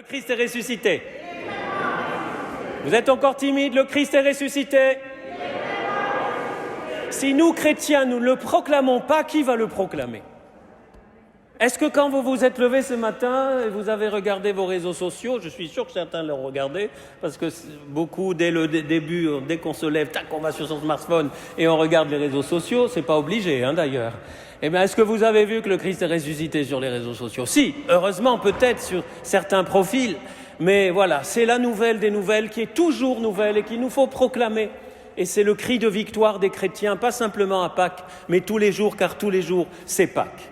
Le Christ est ressuscité. Vous êtes encore timide, le Christ est ressuscité. Si nous, chrétiens, nous ne le proclamons pas, qui va le proclamer? Est-ce que quand vous vous êtes levé ce matin et vous avez regardé vos réseaux sociaux, je suis sûr que certains l'ont regardé, parce que beaucoup, dès le début, dès qu'on se lève, tac, on va sur son smartphone et on regarde les réseaux sociaux, c'est pas obligé d'ailleurs. Eh bien, est-ce que vous avez vu que le Christ est ressuscité sur les réseaux sociaux? Si, heureusement, peut-être sur certains profils, mais voilà, c'est la nouvelle des nouvelles qui est toujours nouvelle et qu'il nous faut proclamer. Et c'est le cri de victoire des chrétiens, pas simplement à Pâques, mais tous les jours, car tous les jours, c'est Pâques.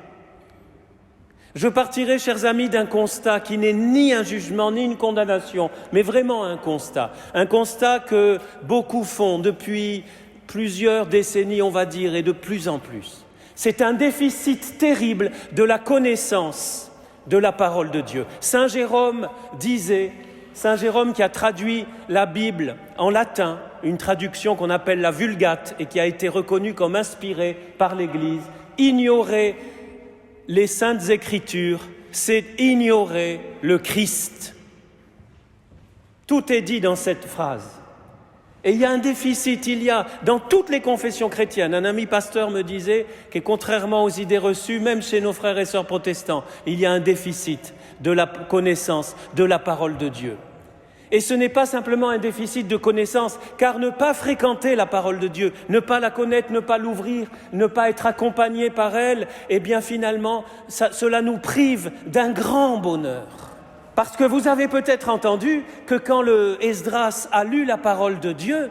Je partirai, chers amis, d'un constat qui n'est ni un jugement, ni une condamnation, mais vraiment un constat. Un constat que beaucoup font depuis plusieurs décennies, on va dire, et de plus en plus. C'est un déficit terrible de la connaissance de la parole de Dieu. Saint Jérôme disait, Saint Jérôme qui a traduit la Bible en latin, une traduction qu'on appelle la Vulgate et qui a été reconnue comme inspirée par l'Église, ignorer les Saintes Écritures, c'est ignorer le Christ. Tout est dit dans cette phrase. Et il y a un déficit, il y a dans toutes les confessions chrétiennes. Un ami pasteur me disait que contrairement aux idées reçues, même chez nos frères et sœurs protestants, il y a un déficit de la connaissance de la parole de Dieu. Et ce n'est pas simplement un déficit de connaissance, car ne pas fréquenter la parole de Dieu, ne pas la connaître, ne pas l'ouvrir, ne pas être accompagné par elle, eh bien finalement, cela nous prive d'un grand bonheur. Parce que vous avez peut-être entendu que quand le Esdras a lu la parole de Dieu,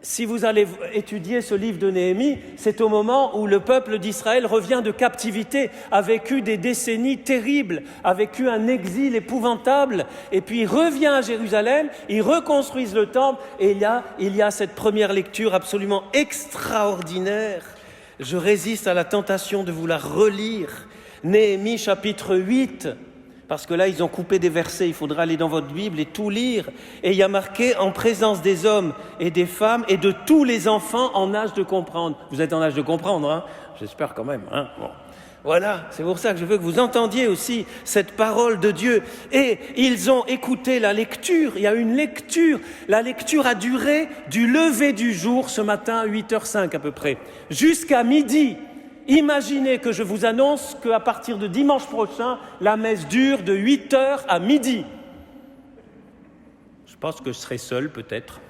si vous allez étudier ce livre de Néhémie, c'est au moment où le peuple d'Israël revient de captivité, a vécu des décennies terribles, a vécu un exil épouvantable, et puis il revient à Jérusalem, ils reconstruisent le temple, et il y a cette première lecture absolument extraordinaire. Je résiste à la tentation de vous la relire. Néhémie chapitre 8. Parce que là, ils ont coupé des versets, il faudra aller dans votre Bible et tout lire. Et il y a marqué « en présence des hommes et des femmes et de tous les enfants en âge de comprendre ». Vous êtes en âge de comprendre, J'espère quand même, Bon. Voilà, c'est pour ça que je veux que vous entendiez aussi cette parole de Dieu. Et ils ont écouté la lecture, il y a une lecture. La lecture a duré du lever du jour, ce matin, 8h05 à peu près, jusqu'à midi. Imaginez que je vous annonce qu'à partir de dimanche prochain, la messe dure de 8h à midi. Je pense que je serai seul, peut-être.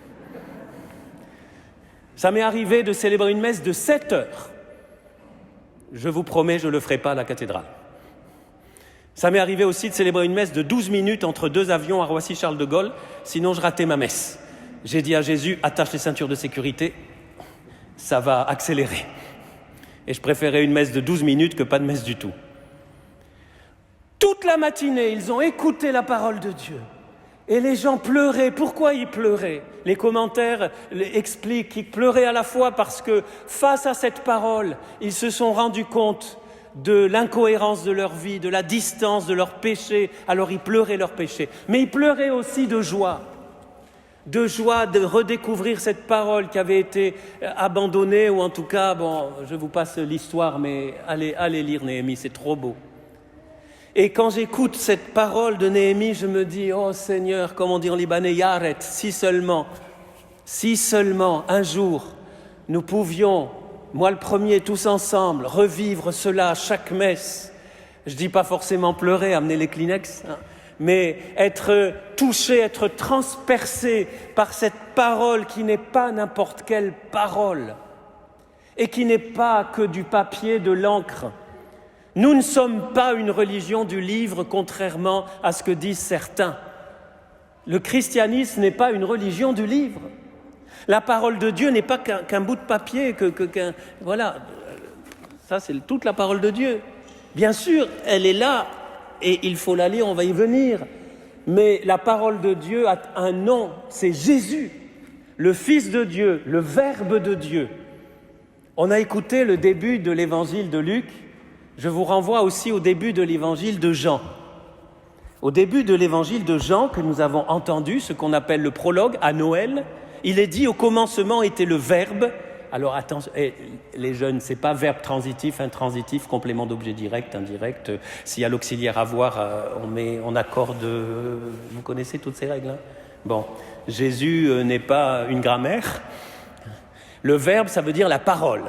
Ça m'est arrivé de célébrer une messe de 7h. Je vous promets, je ne le ferai pas à la cathédrale. Ça m'est arrivé aussi de célébrer une messe de 12 minutes entre 2 avions à Roissy-Charles de Gaulle, sinon je ratais ma messe. J'ai dit à Jésus, attache les ceintures de sécurité, ça va accélérer. Et je préférais une messe de 12 minutes que pas de messe du tout. Toute la matinée, ils ont écouté la parole de Dieu. Et les gens pleuraient. Pourquoi ils pleuraient? Les commentaires expliquent qu'ils pleuraient à la fois parce que face à cette parole, ils se sont rendus compte de l'incohérence de leur vie, de la distance de leurs péchés. Alors ils pleuraient leurs péchés. Mais ils pleuraient aussi de joie de redécouvrir cette parole qui avait été abandonnée, ou en tout cas, je vous passe l'histoire, mais allez lire Néhémie, c'est trop beau. Et quand j'écoute cette parole de Néhémie, je me dis, oh Seigneur, comme on dit en libanais, Yaret, si seulement, un jour, nous pouvions, moi le premier, tous ensemble, revivre cela à chaque messe. Je dis pas forcément pleurer, amener les Kleenex, mais être touché, être transpercé par cette parole qui n'est pas n'importe quelle parole et qui n'est pas que du papier, de l'encre. Nous ne sommes pas une religion du livre, contrairement à ce que disent certains. Le christianisme n'est pas une religion du livre. La parole de Dieu n'est pas qu'un bout de papier, voilà. Ça, c'est toute la parole de Dieu. Bien sûr, elle est là, et il faut la lire, on va y venir. Mais la parole de Dieu a un nom, c'est Jésus, le Fils de Dieu, le Verbe de Dieu. On a écouté le début de l'évangile de Luc, je vous renvoie aussi au début de l'évangile de Jean. Au début de l'évangile de Jean, que nous avons entendu, ce qu'on appelle le prologue, à Noël, il est dit « Au commencement était le Verbe, Alors attention, les jeunes, c'est pas verbe transitif, intransitif, complément d'objet direct, indirect. S'il y a l'auxiliaire avoir, on accorde. Vous connaissez toutes ces règles, hein? Bon, Jésus n'est pas une grammaire. Le verbe, ça veut dire la parole.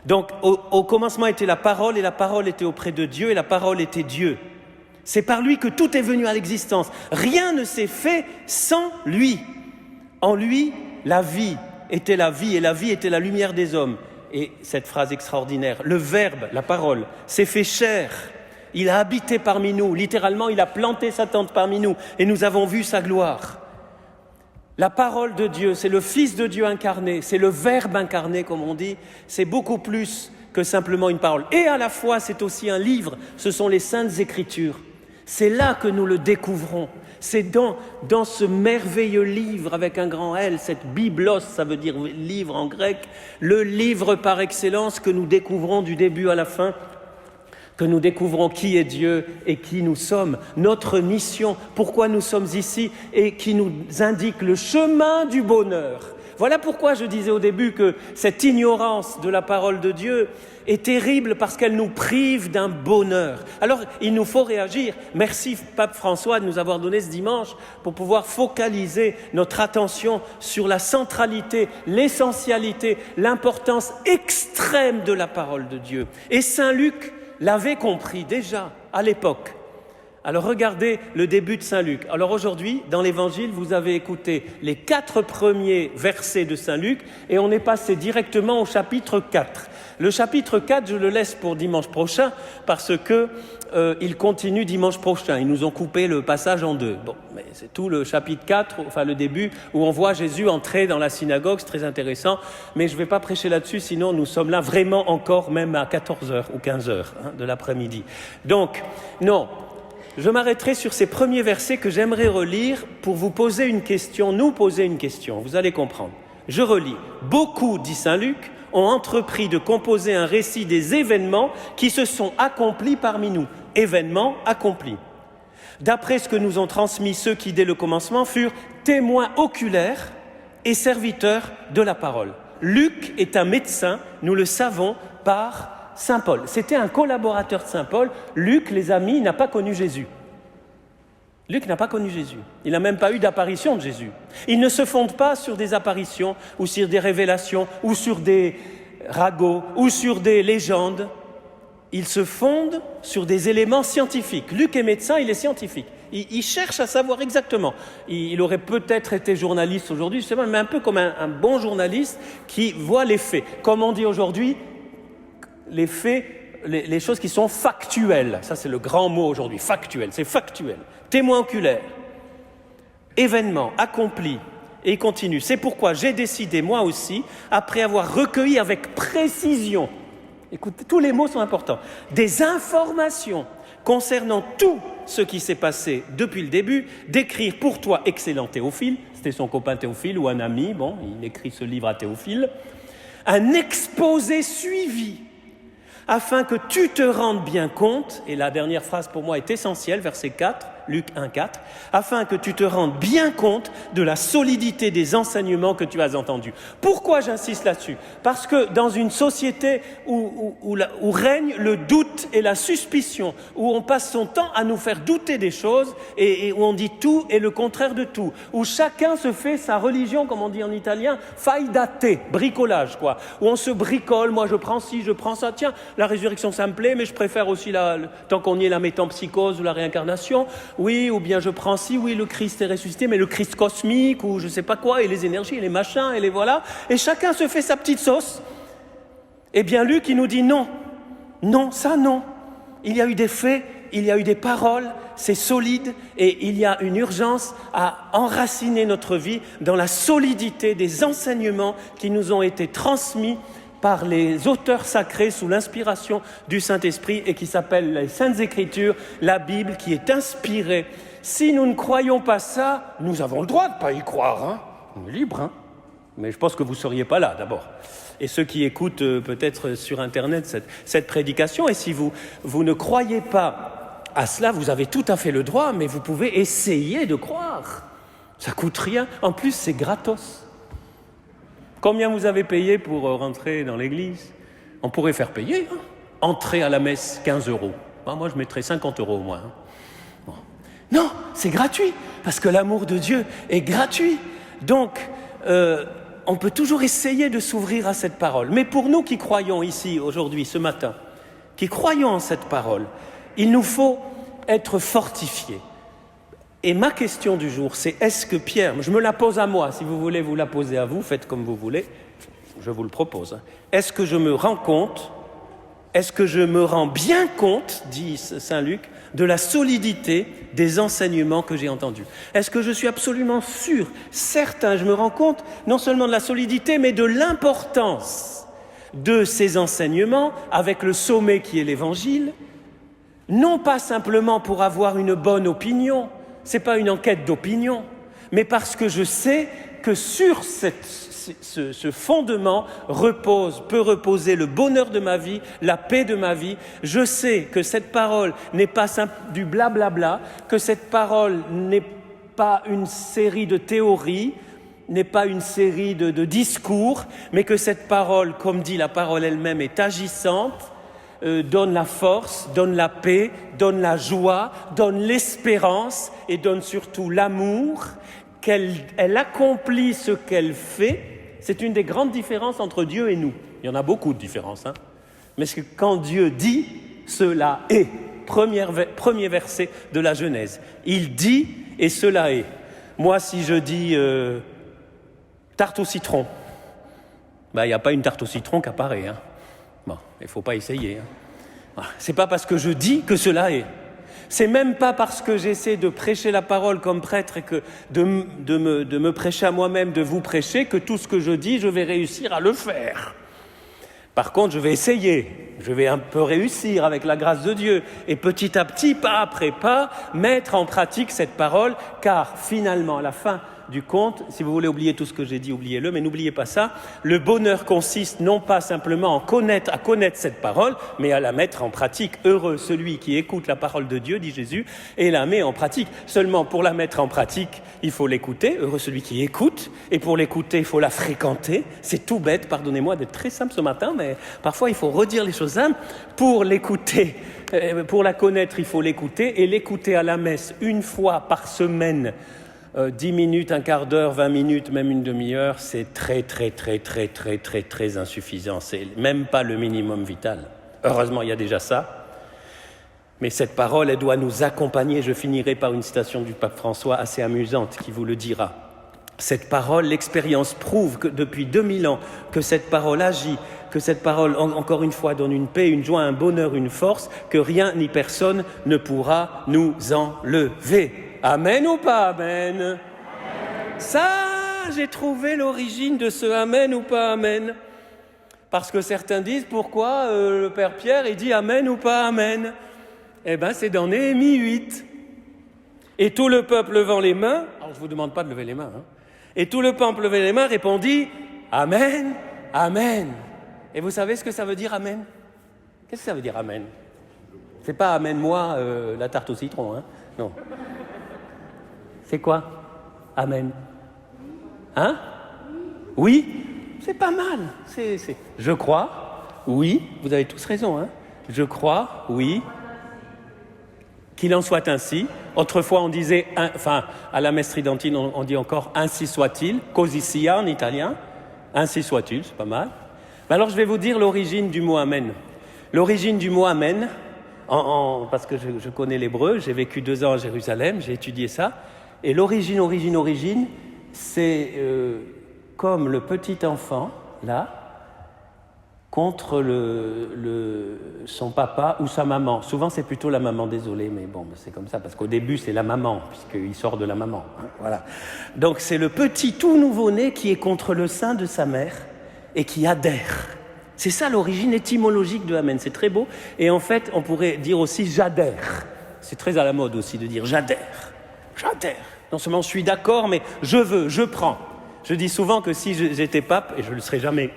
Donc, au commencement était la parole, et la parole était auprès de Dieu, et la parole était Dieu. C'est par lui que tout est venu à l'existence. Rien ne s'est fait sans lui. En lui, la vie était la vie, et la vie était la lumière des hommes. Et cette phrase extraordinaire, le verbe, la parole, s'est fait chair. Il a habité parmi nous. Littéralement, il a planté sa tente parmi nous, et nous avons vu sa gloire. La parole de Dieu, c'est le Fils de Dieu incarné, c'est le Verbe incarné, comme on dit. C'est beaucoup plus que simplement une parole. Et à la fois, c'est aussi un livre, ce sont les Saintes Écritures. C'est là que nous le découvrons. C'est dans ce merveilleux livre avec un grand L, cette biblos, ça veut dire livre en grec, le livre par excellence que nous découvrons du début à la fin, que nous découvrons qui est Dieu et qui nous sommes, notre mission, pourquoi nous sommes ici, et qui nous indique le chemin du bonheur. Voilà pourquoi je disais au début que cette ignorance de la parole de Dieu est terrible, parce qu'elle nous prive d'un bonheur. Alors, il nous faut réagir. Merci, Pape François, de nous avoir donné ce dimanche pour pouvoir focaliser notre attention sur la centralité, l'essentialité, l'importance extrême de la parole de Dieu. Et Saint Luc l'avait compris déjà à l'époque. Alors regardez le début de Saint Luc. Alors aujourd'hui, dans l'Évangile, vous avez écouté les 4 premiers versets de Saint Luc, et on est passé directement au chapitre 4. Le chapitre 4, je le laisse pour dimanche prochain, parce que il continue dimanche prochain. Ils nous ont coupé le passage en 2. Bon, mais c'est tout le chapitre 4, enfin le début, où on voit Jésus entrer dans la synagogue, c'est très intéressant. Mais je ne vais pas prêcher là-dessus, sinon nous sommes là vraiment encore même à 14h ou 15h de l'après-midi. Donc, non, je m'arrêterai sur ces premiers versets que j'aimerais relire pour vous poser une question, nous poser une question. Vous allez comprendre. Je relis. Beaucoup, dit Saint Luc, ont entrepris de composer un récit des événements qui se sont accomplis parmi nous. Événements accomplis. D'après ce que nous ont transmis ceux qui, dès le commencement, furent témoins oculaires et serviteurs de la parole. Luc est un médecin, nous le savons, par Saint Paul. C'était un collaborateur de Saint Paul. Luc, les amis, n'a pas connu Jésus. Luc n'a pas connu Jésus. Il n'a même pas eu d'apparition de Jésus. Il ne se fonde pas sur des apparitions ou sur des révélations ou sur des ragots ou sur des légendes. Il se fonde sur des éléments scientifiques. Luc est médecin, il est scientifique. Il cherche à savoir exactement. Il aurait peut-être été journaliste aujourd'hui, je sais pas, mais un peu comme un bon journaliste qui voit les faits. Comme on dit aujourd'hui, les faits, les choses qui sont factuelles. Ça, c'est le grand mot aujourd'hui, factuel, c'est factuel. Témoin oculaire, événement accompli, et il continue. C'est pourquoi j'ai décidé, moi aussi, après avoir recueilli avec précision, écoutez, tous les mots sont importants, des informations concernant tout ce qui s'est passé depuis le début, d'écrire pour toi, excellent Théophile, c'était son copain Théophile ou un ami, bon, il écrit ce livre à Théophile, un exposé suivi, afin que tu te rendes bien compte, et la dernière phrase pour moi est essentielle, verset 4, Luc 1, 4, afin que tu te rendes bien compte de la solidité des enseignements que tu as entendus. Pourquoi j'insiste là-dessus ? Parce que dans une société où règne le doute et la suspicion, où on passe son temps à nous faire douter des choses, et où on dit tout et le contraire de tout, où chacun se fait sa religion, comme on dit en italien, fai da te, bricolage, quoi, où on se bricole, moi je prends ci, je prends ça, tiens, la résurrection ça me plaît, mais je préfère aussi, tant qu'on y est, la métempsychose ou la réincarnation. Oui, ou bien je prends ci, oui, le Christ est ressuscité, mais le Christ cosmique, ou je sais pas quoi, et les énergies, et les machins, et les voilà. Et chacun se fait sa petite sauce. Eh bien, Luc, il nous dit non. Non, ça non. Il y a eu des faits, il y a eu des paroles, c'est solide, et il y a une urgence à enraciner notre vie dans la solidité des enseignements qui nous ont été transmis par les auteurs sacrés sous l'inspiration du Saint-Esprit et qui s'appellent les Saintes Écritures, la Bible qui est inspirée. Si nous ne croyons pas ça, nous avons le droit de ne pas y croire. Hein. On est libre, hein. Mais je pense que vous ne seriez pas là d'abord. Et ceux qui écoutent peut-être sur Internet cette prédication, et si vous ne croyez pas à cela, vous avez tout à fait le droit, mais vous pouvez essayer de croire. Ça ne coûte rien. En plus, c'est gratos. Combien vous avez payé pour rentrer dans l'église? On pourrait faire payer. Hein. Entrer à la messe, 15 €. Moi, je mettrais 50 € au moins. Hein. Bon. Non, c'est gratuit, parce que l'amour de Dieu est gratuit. Donc, on peut toujours essayer de s'ouvrir à cette parole. Mais pour nous qui croyons ici, aujourd'hui, ce matin, qui croyons en cette parole, il nous faut être fortifiés. Et ma question du jour, c'est est-ce que Pierre, je me la pose à moi, si vous voulez vous la poser à vous, faites comme vous voulez, je vous le propose. Est-ce que je me rends compte, est-ce que je me rends bien compte, dit Saint Luc, de la solidité des enseignements que j'ai entendus? Est-ce que je suis absolument sûr, certain, je me rends compte non seulement de la solidité, mais de l'importance de ces enseignements avec le sommet qui est l'Évangile, non pas simplement pour avoir une bonne opinion, ce n'est pas une enquête d'opinion, mais parce que je sais que sur ce fondement peut reposer le bonheur de ma vie, la paix de ma vie. Je sais que cette parole n'est pas du blablabla, que cette parole n'est pas une série de théories, n'est pas une série de discours, mais que cette parole, comme dit la parole elle-même, est agissante, donne la force, donne la paix, donne la joie, donne l'espérance et donne surtout l'amour, qu'elle accomplit ce qu'elle fait. C'est une des grandes différences entre Dieu et nous. Il y en a beaucoup de différences, hein. Mais c'est que quand Dieu dit, cela est. Premier verset de la Genèse. Il dit et cela est. Moi, si je dis tarte au citron, il n'y a pas une tarte au citron qui apparaît, hein. Bon, il ne faut pas essayer. Hein. Voilà. C'est pas parce que je dis que cela est. C'est même pas parce que j'essaie de prêcher la parole comme prêtre et que de me prêcher à moi-même, de vous prêcher, que tout ce que je dis, je vais réussir à le faire. Par contre, je vais essayer, je vais un peu réussir avec la grâce de Dieu et petit à petit, pas après pas, mettre en pratique cette parole, car finalement, à la fin du compte, si vous voulez oublier tout ce que j'ai dit, oubliez-le, mais n'oubliez pas ça, le bonheur consiste non pas simplement à connaître cette parole, mais à la mettre en pratique. Heureux celui qui écoute la parole de Dieu, dit Jésus, et la met en pratique. Seulement, pour la mettre en pratique, il faut l'écouter. Heureux celui qui écoute, et pour l'écouter, il faut la fréquenter. C'est tout bête, pardonnez-moi d'être très simple ce matin, mais parfois il faut redire les choses simples. Pour l'écouter, pour la connaître, il faut l'écouter, et l'écouter à la messe une fois par semaine, 10 minutes, un quart d'heure, 20 minutes, même une demi-heure, c'est très insuffisant. C'est même pas le minimum vital. Heureusement, il y a déjà ça. Mais cette parole, elle doit nous accompagner. Je finirai par une citation du pape François assez amusante qui vous le dira. Cette parole, l'expérience prouve que depuis 2000 ans que cette parole agit, que cette parole, encore une fois, donne une paix, une joie, un bonheur, une force, que rien ni personne ne pourra nous enlever. Amen ou pas amen? Amen. Ça, j'ai trouvé l'origine de ce amen ou pas amen. Parce que certains disent, pourquoi le Père Pierre, il dit amen ou pas amen? Eh bien, c'est dans Néhémie 8. Et tout le peuple levant les mains, alors je ne vous demande pas de lever les mains, hein, et tout le peuple levant les mains répondit, amen, amen. Et vous savez ce que ça veut dire amen? Qu'est-ce que ça veut dire amen? C'est pas amène-moi la tarte au citron, hein? Non. C'est quoi? Amen. Hein? Oui? C'est pas mal. Je crois, oui, vous avez tous raison, hein? Je crois, oui. Qu'il en soit ainsi. Autrefois, on disait, à la messe tridentine, on dit encore ainsi soit-il, così sia en italien. Ainsi soit-il, c'est pas mal. Mais alors, je vais vous dire l'origine du mot amen. L'origine du mot amen, parce que je connais l'hébreu, j'ai vécu 2 ans à Jérusalem, j'ai étudié ça. Et l'origine, c'est comme le petit enfant, là, contre son papa ou sa maman. Souvent, c'est plutôt la maman, désolé, mais bon, c'est comme ça, parce qu'au début, c'est la maman, puisqu'il sort de la maman. Hein, voilà. Donc, c'est le petit tout nouveau-né qui est contre le sein de sa mère et qui adhère. C'est ça l'origine étymologique de Amen. C'est très beau. Et en fait, on pourrait dire aussi j'adhère. C'est très à la mode aussi de dire j'adhère. J'adhère. Non seulement je suis d'accord, mais je veux, je prends. Je dis souvent que si j'étais pape, et je ne le serai jamais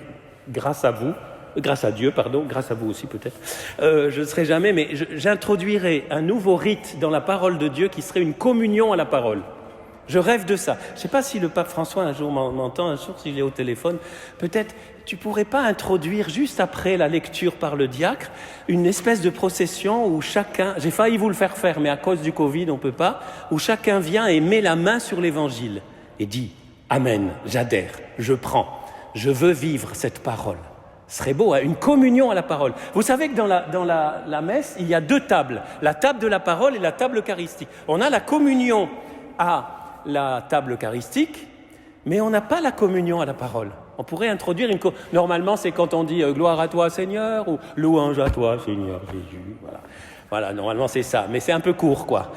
grâce à vous, grâce à Dieu, pardon, grâce à vous aussi peut-être, je ne serai jamais, mais j'introduirai un nouveau rite dans la parole de Dieu qui serait une communion à la parole. Je rêve de ça. Je ne sais pas si le pape François un jour m'entend, un jour s'il est au téléphone. Peut-être tu ne pourrais pas introduire juste après la lecture par le diacre une espèce de procession où chacun, j'ai failli vous le faire, mais à cause du Covid on ne peut pas, où chacun vient et met la main sur l'évangile et dit « Amen, j'adhère, je prends, je veux vivre cette parole ». Ce serait beau, hein, une communion à la parole. Vous savez que dans la messe, il y a deux tables, la table de la parole et la table eucharistique. On a la communion à la table eucharistique, mais on n'a pas la communion à la parole. On pourrait introduire une... Normalement, c'est quand on dit « Gloire à toi, Seigneur » ou « Louange à toi, Seigneur Jésus ». Voilà, normalement, c'est ça, mais c'est un peu court, quoi.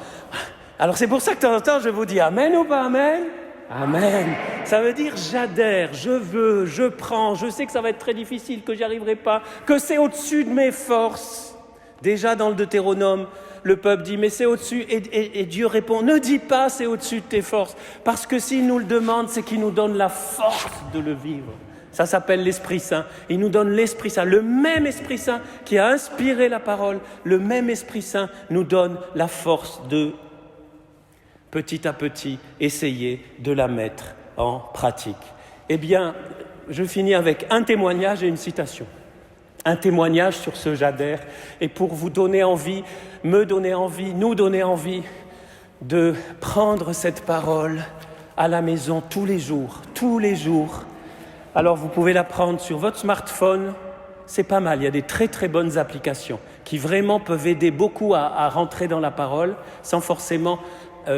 Alors, c'est pour ça que de temps en temps, je vous dis « Amen » ou pas « Amen » ? Amen. Ça veut dire j'adhère, je veux, je prends, je sais que ça va être très difficile, que j'y arriverai pas, que c'est au-dessus de mes forces. Déjà dans le Deutéronome, le peuple dit mais c'est au-dessus et Dieu répond ne dis pas c'est au-dessus de tes forces parce que s'il nous le demande c'est qu'il nous donne la force de le vivre. Ça s'appelle l'Esprit Saint. Il nous donne l'Esprit Saint, le même Esprit Saint qui a inspiré la parole, le même Esprit Saint nous donne la force de petit à petit, essayer de la mettre en pratique. Eh bien, je finis avec un témoignage et une citation. Un témoignage sur ce j'adhère, et pour vous donner envie, me donner envie, nous donner envie de prendre cette parole à la maison tous les jours. Alors, vous pouvez la prendre sur votre smartphone, c'est pas mal, il y a des très très bonnes applications qui vraiment peuvent aider beaucoup à rentrer dans la parole sans forcément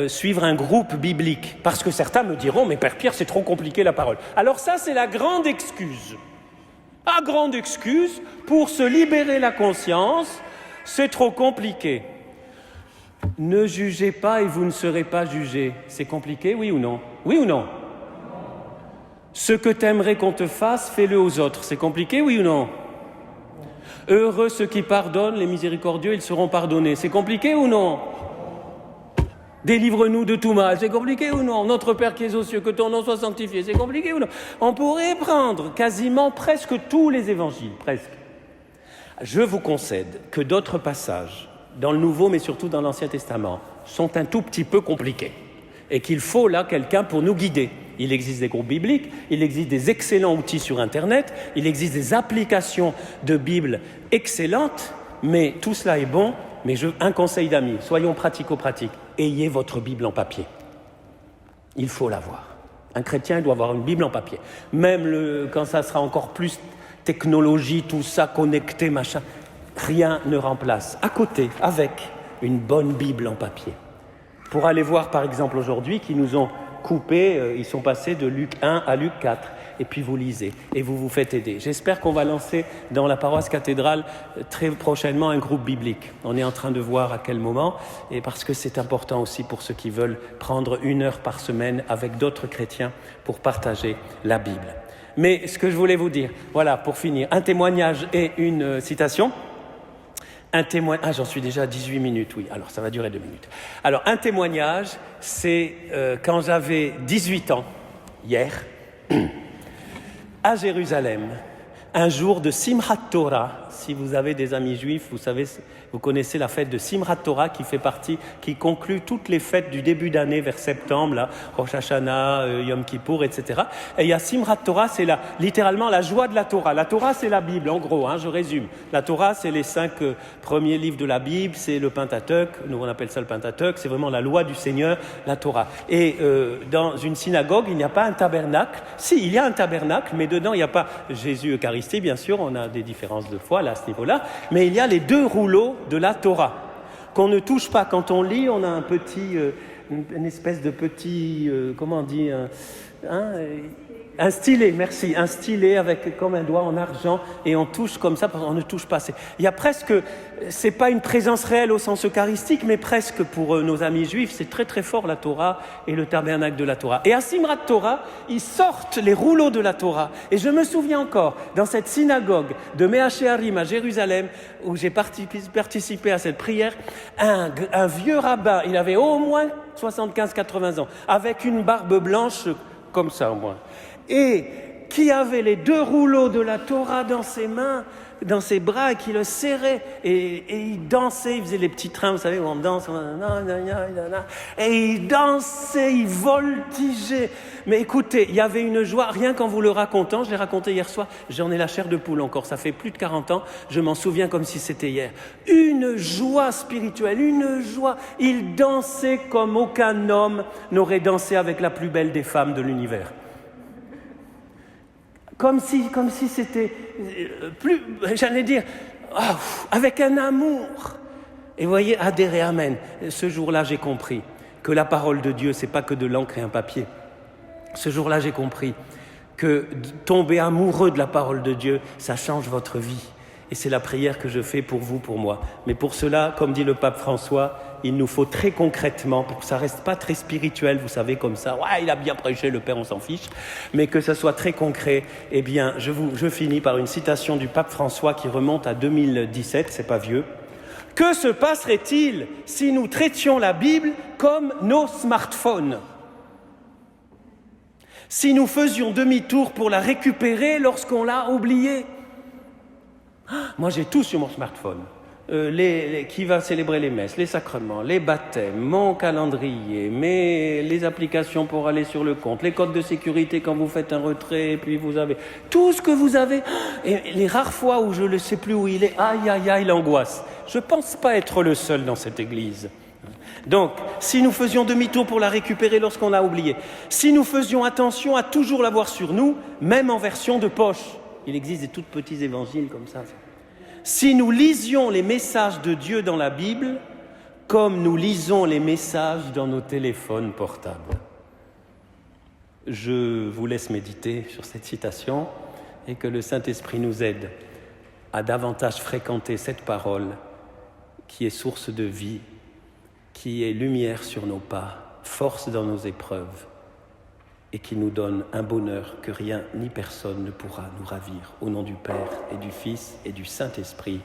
suivre un groupe biblique. Parce que certains me diront, mais Père Pierre, c'est trop compliqué la parole. Alors ça, c'est la grande excuse. La grande excuse pour se libérer la conscience, c'est trop compliqué. Ne jugez pas et vous ne serez pas jugés. C'est compliqué, oui ou non ? Oui ou non ? Ce que t'aimerais qu'on te fasse, fais-le aux autres. C'est compliqué, oui ou non ? Heureux ceux qui pardonnent, les miséricordieux, ils seront pardonnés. C'est compliqué ou non ? Délivre-nous de tout mal, c'est compliqué ou non ? Notre Père qui es aux cieux, que ton nom soit sanctifié, c'est compliqué ou non ? On pourrait prendre quasiment presque tous les évangiles, presque. Je vous concède que d'autres passages, dans le Nouveau mais surtout dans l'Ancien Testament, sont un tout petit peu compliqués et qu'il faut là quelqu'un pour nous guider. Il existe des groupes bibliques, il existe des excellents outils sur Internet, il existe des applications de Bible excellentes, mais tout cela est bon. Mais un conseil d'amis, soyons pratico-pratiques, ayez votre Bible en papier. Il faut l'avoir. Un chrétien doit avoir une Bible en papier. Même quand ça sera encore plus technologie, tout ça, connecté, machin, rien ne remplace. À côté, avec une bonne Bible en papier. Pour aller voir, par exemple, aujourd'hui, qui nous ont coupé, ils sont passés de Luc 1 à Luc 4. Et puis vous lisez et vous vous faites aider. J'espère qu'on va lancer dans la paroisse cathédrale très prochainement un groupe biblique. On est en train de voir à quel moment, et parce que c'est important aussi pour ceux qui veulent prendre 1 heure par semaine avec d'autres chrétiens pour partager la Bible. Mais ce que je voulais vous dire, voilà, pour finir, un témoignage et une citation. J'en suis déjà à 18 minutes, oui, alors ça va durer 2 minutes. Alors, un témoignage, c'est quand j'avais 18 ans, hier, à Jérusalem, un jour de Simchat Torah. Si vous avez des amis juifs, vous connaissez la fête de Simchat Torah qui conclut toutes les fêtes du début d'année vers septembre, là, Rosh Hashanah, Yom Kippour, etc. Et il y a Simchat Torah, c'est littéralement la joie de la Torah. La Torah, c'est la Bible, en gros, je résume. La Torah, c'est les 5 premiers livres de la Bible, c'est le Pentateuque, nous on appelle ça le Pentateuque, c'est vraiment la loi du Seigneur, la Torah. Et dans une synagogue, il n'y a pas un tabernacle. Si, il y a un tabernacle, mais dedans, il n'y a pas Jésus Eucharistie, bien sûr, on a des différences de foi là, à ce niveau-là, mais il y a les 2 rouleaux de la Torah qu'on ne touche pas. Quand on lit, on a un petit, une espèce de petit, comment on dit, un stylet, merci, un stylet avec comme un doigt en argent et on touche comme ça, on ne touche pas. Il y a presque, c'est pas une présence réelle au sens eucharistique, mais presque pour nos amis juifs, c'est très très fort la Torah et le tabernacle de la Torah. Et à Simchat Torah, ils sortent les rouleaux de la Torah. Et je me souviens encore, dans cette synagogue de Mea Shearim à Jérusalem, où j'ai participé à cette prière, un vieux rabbin, il avait au moins 75-80 ans, avec une barbe blanche comme ça au moins. Et qui avait les 2 rouleaux de la Torah dans ses mains, dans ses bras, et qui le serrait, et il dansait, il faisait les petits trains, vous savez, où on danse, et il dansait, il voltigeait. Mais écoutez, il y avait une joie, rien qu'en vous le racontant, je l'ai raconté hier soir, j'en ai la chair de poule encore, ça fait plus de 40 ans, je m'en souviens comme si c'était hier. Une joie spirituelle, une joie, il dansait comme aucun homme n'aurait dansé avec la plus belle des femmes de l'univers. Comme si c'était plus, j'allais dire, avec un amour. Et vous voyez, adhérer, amen. Ce jour-là, j'ai compris que la parole de Dieu, c'est pas que de l'encre et un papier. Ce jour-là, j'ai compris que tomber amoureux de la parole de Dieu, ça change votre vie. Et c'est la prière que je fais pour vous, pour moi. Mais pour cela, comme dit le pape François, il nous faut très concrètement, pour que ça ne reste pas très spirituel, vous savez, comme ça, ouais, il a bien prêché, le Père, on s'en fiche, mais que ça soit très concret. Eh bien, je finis par une citation du pape François qui remonte à 2017, c'est pas vieux. « Que se passerait-il si nous traitions la Bible comme nos smartphones ? Si nous faisions demi-tour pour la récupérer lorsqu'on l'a oubliée ? Moi, j'ai tout sur mon smartphone. Qui va célébrer les messes, les sacrements, les baptêmes, mon calendrier, les applications pour aller sur le compte, les codes de sécurité quand vous faites un retrait, et puis vous avez tout ce que vous avez. Et les rares fois où je ne sais plus où il est, aïe, l'angoisse. Je ne pense pas être le seul dans cette église. Donc, si nous faisions demi-tour pour la récupérer lorsqu'on l'a oubliée, si nous faisions attention à toujours l'avoir sur nous, même en version de poche, il existe des tout petits évangiles comme ça. Si nous lisions les messages de Dieu dans la Bible, comme nous lisons les messages dans nos téléphones portables. Je vous laisse méditer sur cette citation et que le Saint-Esprit nous aide à davantage fréquenter cette parole qui est source de vie, qui est lumière sur nos pas, force dans nos épreuves et qui nous donne un bonheur que rien ni personne ne pourra nous ravir. Au nom du Père et du Fils et du Saint-Esprit.